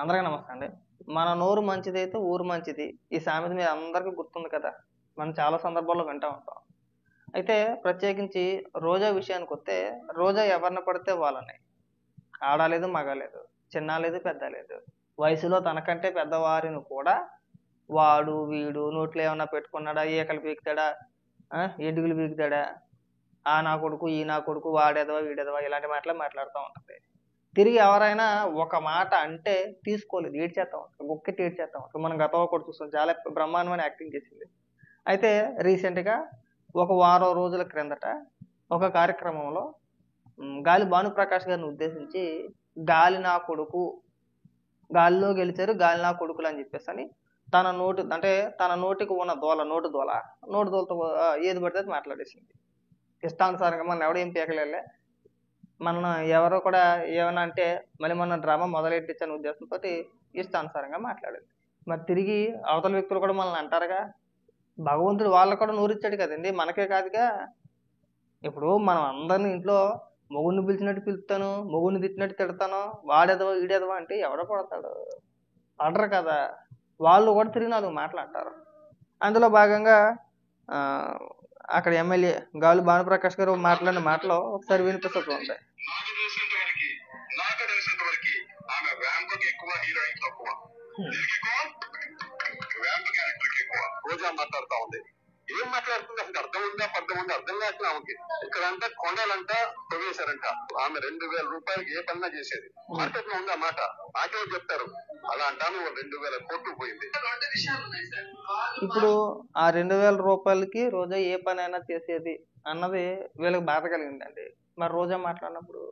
అందరికీ నమస్తే అండి. మన నోరు మంచిదైతే ఊరు మంచిది. ఈ సామెత మీ అందరికీ గుర్తుంది కదా! మనం చాలా సందర్భాల్లో వింటా ఉంటాం. అయితే ప్రత్యేకించి రోజా విషయానికొస్తే, రోజా ఎవరిని పడితే వాళ్ళని. ఆడ లేదు, మగ లేదు. చిన్న లేదు, పెద్ద లేదు. వయసులో తనకంటే పెద్దవారిని కూడా వాడు, వీడు నోట్లో ఏమన్నా పెట్టుకున్నాడా, ఈకలు పీకుతాడా, ఎడుగులు పీకుతాడా, ఆ నా కొడుకు, ఈ నా కొడుకు, వాడెదవా, వీడెదవా ఇలాంటి మాటలే మాట్లాడుతా ఉంటది. తిరిగి ఎవరైనా ఒక మాట అంటే తీసుకోలేదు. ఏడ్చేస్తా ఉంటారు. గుక్కెట్టి ఏడ్చేస్తా ఉంటారు. మనం గతంలో కూడా చూస్తాం. చాలా బ్రహ్మాండమైన యాక్టింగ్ చేసింది. అయితే రీసెంట్‌గా ఒక వారం రోజుల క్రిందట ఒక కార్యక్రమంలో గాలి భానుప్రకాష్ గారిని ఉద్దేశించి గాలి నా కొడుకు, గాలిలో గెలిచారు గాలి నా కొడుకులని చెప్పేసని తన నోటి అంటే తన నోటికి ఉన్న దూల, నోటి దూలతో ఏది పడితే అది మాట్లాడేసింది. ఇష్టానుసారంగా మనల్ని ఎవడు ఏం పీకలేడులే. మనల్ని ఎవరో కూడా ఏమన్నా అంటే మళ్ళీ మన డ్రామా మొదలెట్టించనే ఉద్దేశంతోటి ఇష్టానుసారంగా మాట్లాడింది. మరి తిరిగి అవతల వ్యక్తులు కూడా మనల్ని అంటారుగా. భగవంతుడు వాళ్ళకి కూడా నోరిచ్చాడు కదండీ! మనకే కాదుగా. ఇప్పుడు మనం అందరిని ఇంట్లో మొగుడిని పిలిచినట్టు పిలుత్తాను, మొగుడిని తిట్టినట్టు తిడతాను. వాడెదవా, ఈడెదవా అంటే ఎవడు పడతాడు? పడరు కదా! వాళ్ళు కూడా తిరిగి 4 మాటలు అంటారు. అందులో భాగంగా ఆహ్, అక్కడ ఎమ్మెల్యే గాలి భానుప్రకాష్ గారు మాట్లాడిన మాటలు ఒకసారి వినిపిస్తా చూడండి. ఆమె ర్యాంపుకి ఎక్కువ, హీరోయిన్ తక్కువ. దీనికి ఎక్కువ, ర్యాంప్ క్యారెక్టర్ కి ఎక్కువ. రోజా మాట్లాడుతా ఉంది. ఏం మాట్లాడుతుంది అసలు అర్థం ఉందా, పర్థం ఉందా అర్థం కావట్లే ఆమెకి. ఇక్కడంతా కొండలంతా తొగేశారంట. ఆమె 2000 రూపాయలకి ఏ పన్నా చేసేది. మార్కెట్ లో ఉందా మాట నాకే చెప్తారు. అలా అంటాను 2000 కోట్లు పోయింది. ఇప్పుడు ఆ 2000 రూపాయలకి రోజా ఏ పనైనా చేసేది అన్నది వీళ్ళకి బాధ కలిగిందండి. మరి రోజా మాట్లాడినప్పుడు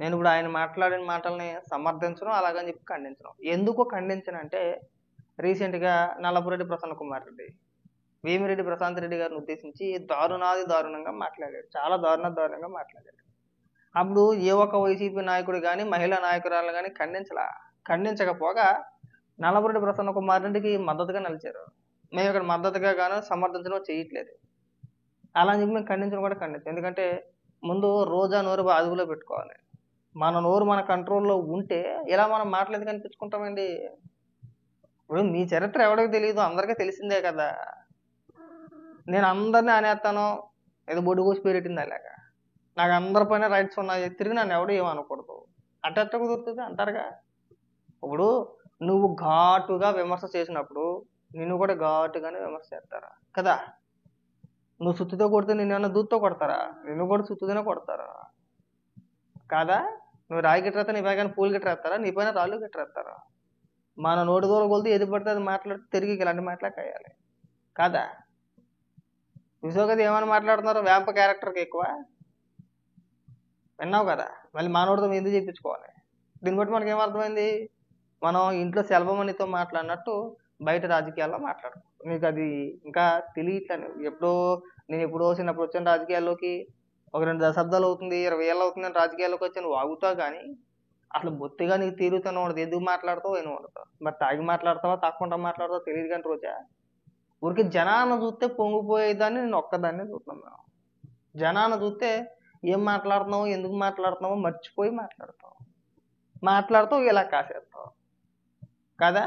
నేను ఇప్పుడు ఆయన మాట్లాడిన మాటల్ని సమర్థించను, అలాగని చెప్పి ఖండించను. ఎందుకు ఖండించనంటే రీసెంట్‌గా నల్లపురెడ్డి ప్రసన్న కుమార్ రెడ్డి, వేమిరెడ్డి ప్రశాంత్ రెడ్డి గారిని ఉద్దేశించి దారుణాది దారుణంగా మాట్లాడాడు. చాలా దారుణంగా మాట్లాడాడు. అప్పుడు ఏ ఒక్క వైసీపీ నాయకుడు గాని, మహిళా నాయకురాలు గాని ఖండించకపోగా నల్లపురెడ్డి ప్రసన్న కుమార్ రెడ్డికి మద్దతుగా నిలిచారు. మేము ఇక్కడ మద్దతుగా గాను సమర్థించడం చేయట్లేదు. అలా అని చెప్పి మేము ఖండించడం కూడా ఖండించాం. ఎందుకంటే ముందు రోజా నోరు అదుపులో పెట్టుకోవాలి. మన నోరు మన కంట్రోల్‌లో ఉంటే ఇలా మనం మాటలు ఎందుకు అనిపించుకుంటామండి? ఇప్పుడు మీ చరిత్ర ఎవడికి తెలీదు అందరికీ తెలిసిందే కదా! నేను అందరిని అనేత్తాను. ఏదో బొడ్డు పేరెట్టింది అలాగా. నాకు అందరి పైన రైట్స్ ఉన్నాయి. తిరిగి నన్ను ఎవడు ఏమనకూడదు. అట్టెట్ట కుదురుతది అంటారుగా. ఇప్పుడు నువ్వు ఘాటుగా విమర్శ చేసినప్పుడు నిన్ను కూడా ఘాటుగానే విమర్శ చేస్తారు కదా! నువ్వు సుత్తితో కొడితే నిన్నేమన్నా దూత్తో కొడతారా? నిన్ను కూడా సుత్తితోనే కొడతారు. కాదా? నువ్వు రాయి గిట్రేస్తే నీ పైన పూలు గిట్రేస్తారా? నీ పైన రాళ్ళు గిట్రేస్తారా? మన నోటి దూల కొలితే ఏది పడితే అది మాట్లాడితే తిరిగి ఇలాంటి మాటలే కాయాలి. కాదా? చూసావు కదా ఏమని మాట్లాడుతున్నారు? వేంప క్యారెక్టర్‌కి ఎక్కువ. విన్నావు కదా! మళ్ళీ మానవుడితో ఎందుకు చెప్పించుకోవాలి? దీన్ని బట్టి మనకేం అర్థమైంది? మనం ఇంట్లో సెల్వమణితో మాట్లాడినట్టు బయట రాజకీయాల్లో మాట్లాడుతున్నాం. నీకు అది ఇంకా తెలియట్లేదు. నేను ఎప్పుడో చిన్నప్పుడు వచ్చాను రాజకీయాల్లోకి. ఒక 2 దశాబ్దాలు అవుతుంది, 20 ఏళ్ళు అవుతుంది నేను రాజకీయాల్లోకి వచ్చి. నువ్వు వాగుతావు కానీ అసలు బొత్తిగా నీకు తీరుతేనే ఉండదు. ఎందుకు మాట్లాడతావో ఏమో ఉండదు. మరి తాగి మాట్లాడతావా, తాగకుండా మాట్లాడతావో తెలియదు కానీ రోజా. ఊరికే జనాన్ని చూస్తే పొంగిపోయేదాన్ని నేను ఒక్కదాన్నే చూస్తున్నాను మేము. జనాన్ని చూస్తే ఏం మాట్లాడుతున్నావు, ఎందుకు మాట్లాడుతున్నావో మర్చిపోయి మాట్లాడతావు ఇలా కాసేస్తావు కదా.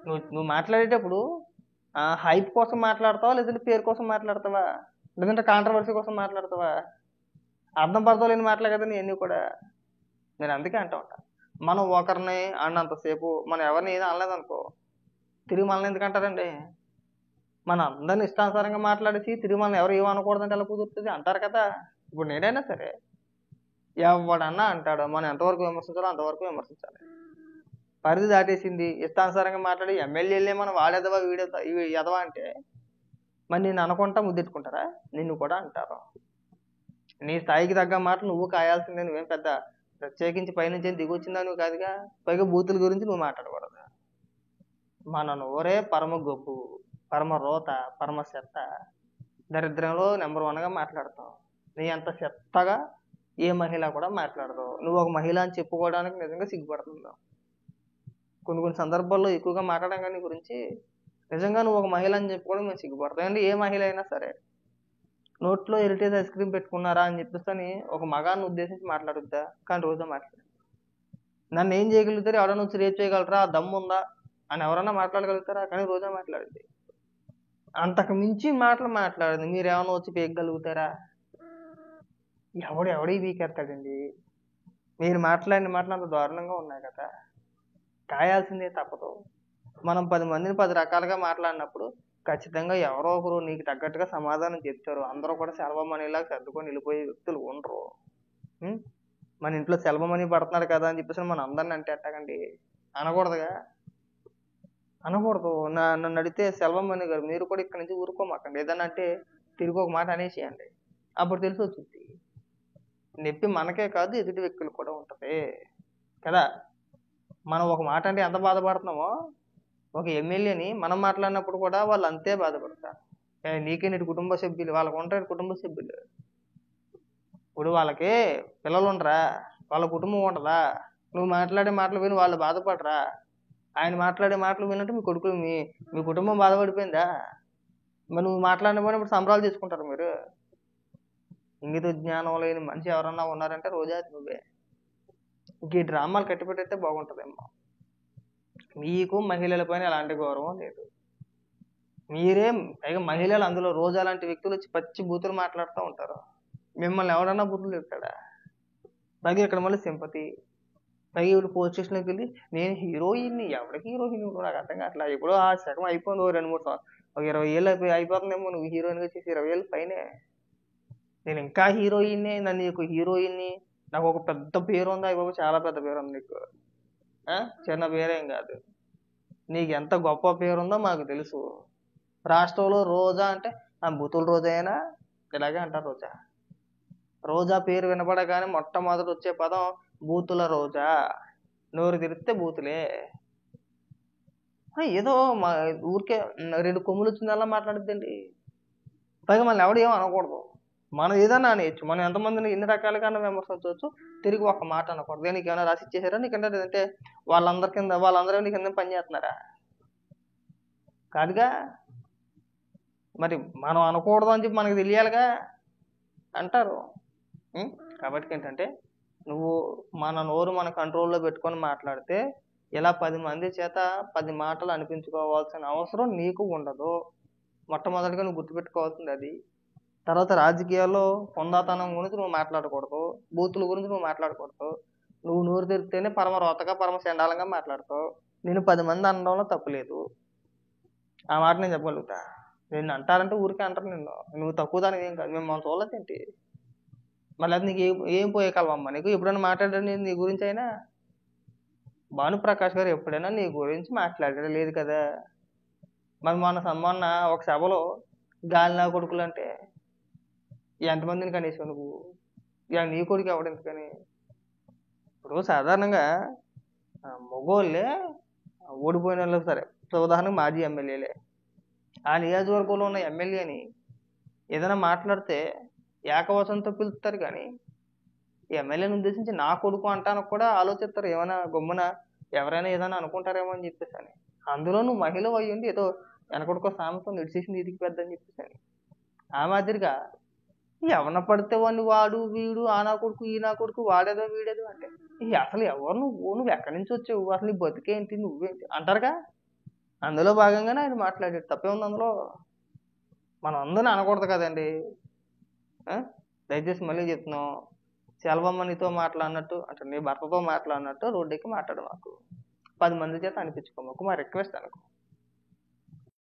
నువ్వు మాట్లాడేటప్పుడు హైప్ కోసం మాట్లాడతావా, లేదంటే పేరు కోసం మాట్లాడతావా, లేదంటే కాంట్రవర్సీ కోసం మాట్లాడతావా? అర్థం పడతావు లేని మాటలే కదా ఇవన్నీ కూడా. నేను అందుకే అంటా ఉంటా, మనం ఒకరిని అన్నంతసేపు మనం ఎవరిని ఏదో అనలేదనుకో తిరిగి మనల్ని ఎందుకు అంటారండి? మన అందరిని ఇష్టానుసారంగా మాట్లాడేసి తిరిగి మనం ఎవరు ఏమనకూడదంటే ఎలా కుదురుతుంది అంటారు కదా. ఇప్పుడు నేనైనా సరే ఎవడన్నా అంటాడు, మనం ఎంతవరకు విమర్శించాలో అంతవరకు విమర్శించాలి. పరిధి దాటేసింది ఇష్టానుసారంగా మాట్లాడి ఎమ్మెల్యేలే మనం వాడేదవా ఇవి ఎదవా అంటే మరి నిన్ను అనకుండా ముద్దెట్టుకుంటారా? నిన్ను కూడా అంటారు. నీ స్థాయికి తగ్గ మాటలు నువ్వు కాయాల్సిందే. నువ్వేం పెద్ద ప్రత్యేకించి పైనుంచి ఏం దిగొచ్చిందా నువ్వు కాదుగా. పైగా బూతుల గురించి నువ్వు మాట్లాడకూడదు. మన నోరే పరమ గొప్పు, పరమ రోత, పరమ చెత్త, దరిద్రంలో నెంబర్ 1గా మాట్లాడతావు. నీ అంత చెత్తగా ఏ మహిళ కూడా మాట్లాడదు. నువ్వు ఒక మహిళ అని చెప్పుకోవడానికి నిజంగా సిగ్గుపడుతున్నావు. కొన్ని సందర్భాల్లో ఎక్కువగా మాట్లాడడం కానీ నీ గురించి నిజంగా నువ్వు ఒక మహిళ అని చెప్పుకోవడం మేము సిగ్గుపడతాం. అంటే ఏ మహిళ అయినా సరే నోట్లో హెరిటేజ్ ఐస్ క్రీమ్ పెట్టుకున్నారా అని చెప్పేసి ఒక మగాన్ని ఉద్దేశించి మాట్లాడుద్దా? కానీ రోజా మాట్లాడదు. నన్ను ఏం చేయగలుగుతారు, ఎవరైనా వచ్చి రేపు చేయగలరా, ఆ దమ్ము ఉందా అని ఎవరైనా మాట్లాడగలుగుతారా? కానీ రోజా మాట్లాడింది. అంతకు మించి మాటలు మాట్లాడింది. మీరేమైనా వచ్చి పీకగలుగుతారా? ఎవడు పీకేస్తాడండి? మీరు మాట్లాడిన మాటలు అంత దారుణంగా ఉన్నాయి కదా, కాయాల్సిందే తప్పదు. మనం 10 మందిని 10 రకాలుగా మాట్లాడినప్పుడు ఖచ్చితంగా ఎవరో ఒకరు నీకు తగ్గట్టుగా సమాధానం చెప్తారు. అందరూ కూడా సెలవమణిలాగా సర్దుకొని వెళ్ళిపోయే వ్యక్తులు ఉండరు. ఉం? మన ఇంట్లో సెలవమణి పడుతున్నాడు కదా అని చెప్పేసి మన అందరిని అంటే ఎట్టగండి? అనకూడదుగా, అనకూడదు. నన్ను అడిగితే సెల్వమణి గారు మీరు కూడా ఇక్కడి నుంచి ఊరుకోమాకండి, ఏదన్నా అంటే తిరిగి ఒక మాట అనేసేయండి. అప్పుడు తెలిసి వచ్చింది నొప్పి మనకే కాదు ఎదుటి వ్యక్తులు కూడా ఉంటది కదా. మనం ఒక మాట అంటే ఎంత బాధపడుతున్నామో, ఒక ఎమ్మెల్యేని మనం మాట్లాడినప్పుడు కూడా వాళ్ళు అంతే బాధపడతారు. నీకే నీ కుటుంబ సభ్యులు, వాళ్ళకు ఉంటారు కుటుంబ సభ్యులు. ఇప్పుడు వాళ్ళకి పిల్లలు ఉండరా, వాళ్ళ కుటుంబం ఉండదా? నువ్వు మాట్లాడే మాటలు విని వాళ్ళు బాధపడరా? ఆయన మాట్లాడే మాటలు వినంటే మీ కొడుకులు మీ కుటుంబం బాధపడిపోయిందా? మరి నువ్వు మాట్లాడిన పోయిన ఇప్పుడు సంబరాలు తీసుకుంటారు మీరు. ఇంగిత జ్ఞానం లేని మనిషి ఎవరన్నా ఉన్నారంటే రోజా నువ్వే. ఇంక ఈ డ్రామాలు కట్టిపెట్టయితే బాగుంటుందేమో. మీకు మహిళల పైన ఎలాంటి గౌరవం లేదు. మీరే పైగా మహిళలు, అందులో రోజా లాంటి వ్యక్తులు వచ్చి పచ్చి బూతులు మాట్లాడుతూ ఉంటారు. మిమ్మల్ని ఎవడన్నా బూతులు చెప్తాడా? పైగా ఇక్కడ మళ్ళీ సింపతి. పైగా ఇప్పుడు పోలీస్ స్టేషన్కి వెళ్ళి నేను హీరోయిన్ని, ఎవరికి హీరోయిన్ నాకు అర్థం కావట్లా. ఎప్పుడో ఆ శకం అయిపోయింది, 2-3 ఒక 20 ఏళ్ళు అయిపోతుందేమో నువ్వు హీరోయిన్గా చేసి, 20 ఏళ్ళు పైనే. నేను ఇంకా హీరోయిన్నే, నన్ను నీకు హీరోయిన్ని, నాకు ఒక పెద్ద పేరు ఉంది. అయ్యి చాలా పెద్ద పేరు ఉంది నీకు, చిన్న పేరేం కాదు. నీకు ఎంత గొప్ప పేరుందో మాకు తెలుసు. రాష్ట్రంలో రోజా అంటే ఆ బూతుల రోజా అయినా ఇలాగే అంటారు. రోజా పేరు వినపడగానే మొట్టమొదటి వచ్చే పదం బూతుల రోజా. నోరు తెరిస్తే బూతులే. ఏదో మా ఊరికే 2 కొమ్ములు వచ్చిందల్లా మాట్లాడుద్దండి. పైగా మళ్ళీ ఎవడు ఏమో అనకూడదు. మనం ఏదన్నా అనేయచ్చు. మనం ఎంతమందిని ఎన్ని రకాలుగా విమర్శించవచ్చు, తిరిగి ఒక మాట అనకూడదు. నీకు ఏమైనా రాసి ఇచ్చేసారా నీకంటే, లేదంటే వాళ్ళందరూ నీకు కింద పని చేస్తున్నారా? కాదుగా. మరి మనం అనకూడదు అని చెప్పి మనకు తెలియాలిగా, అంటారు. కాబట్టి ఏంటంటే నువ్వు మన నోరు మన కంట్రోల్లో పెట్టుకొని మాట్లాడితే ఇలా 10 మంది చేత 10 మాటలు అనిపించుకోవాల్సిన అవసరం నీకు ఉండదు. మొట్టమొదటిగా నువ్వు గుర్తుపెట్టుకోవాల్సింది అది. తర్వాత రాజకీయాల్లో పొందాతనం గురించి నువ్వు మాట్లాడకూడదు, బూతుల గురించి నువ్వు మాట్లాడకూడదు. నువ్వు నోరు తెరిస్తేనే పరమ రోతగా పరమ చండాలంగా మాట్లాడతావు. నేను 10 మంది అనడంలో తప్పులేదు. ఆ మాట నేను చెప్పగలుగుతా. నిన్ను అంటారంటే ఊరికే అంటారు. నువ్వు తక్కువ దానికి ఏం కాదు. మేము మనం చూడలేదేంటి? మళ్ళీ అది నీకు ఏం పోయే కలవమ్మా నీకు? ఎప్పుడైనా మాట్లాడాడు నీ గురించి అయినా? భానుప్రకాష్ గారు ఎప్పుడైనా నీ గురించి మాట్లాడాడు లేదు కదా. మరి మొన్న ఒక సభలో గాలి నా కొడుకులు అంటే ఎంతమందిని కనీసం నువ్వు? ఇక నీ కొడుకు ఎవడు ఎందుకని? ఇప్పుడు సాధారణంగా మగోళ్ళే ఓడిపోయిన వాళ్ళు, సరే ఉదాహరణకు మాజీ ఎమ్మెల్యేలే, ఆ నియోజకవర్గంలో ఉన్న ఎమ్మెల్యేని ఏదైనా మాట్లాడితే ఏకవచనంతో పిలుస్తారు. కానీ ఎమ్మెల్యేని ఉద్దేశించి నా కొడుకు అంటానికి కూడా ఆలోచిస్తారు. ఏమైనా గమ్మున ఎవరైనా ఏదైనా అనుకుంటారేమో అని చెప్పేసి అని. అందులో నువ్వు మహిళ అయ్యుండి ఏదో వెనకొడుకో సామెతం నిడిచేసింది ఇదికి పెద్ద అని చెప్పేసి అని. ఆ మాదిరిగా ఎవరిన పడితే వాడు వీడు, ఆ నా కొడుకు ఈ నా కొడుకు, వాడేదో వీడేదో అంటే అసలు ఎవరు నువ్వు ఎక్కడి నుంచి వచ్చావు, అసలు నీ బతికేంటి, నువ్వేంటి అంటారుగా. అందులో భాగంగానే ఆయన మాట్లాడాడు. తప్పే ఉంది అందులో? మనం అందరినీ అనకూడదు కదండి. దయచేసి మళ్ళీ చెప్తున్నాం, సెల్వమ్మ నీతో మాట్లాడినట్టు అంటే నీ భర్తతో మాట్లాడినట్టు రోడ్డెక్కి మాట్లాడు. మాకు 10 మంది చేత అనిపించుకోమాకు, మా రిక్వెస్ట్ అనుకో.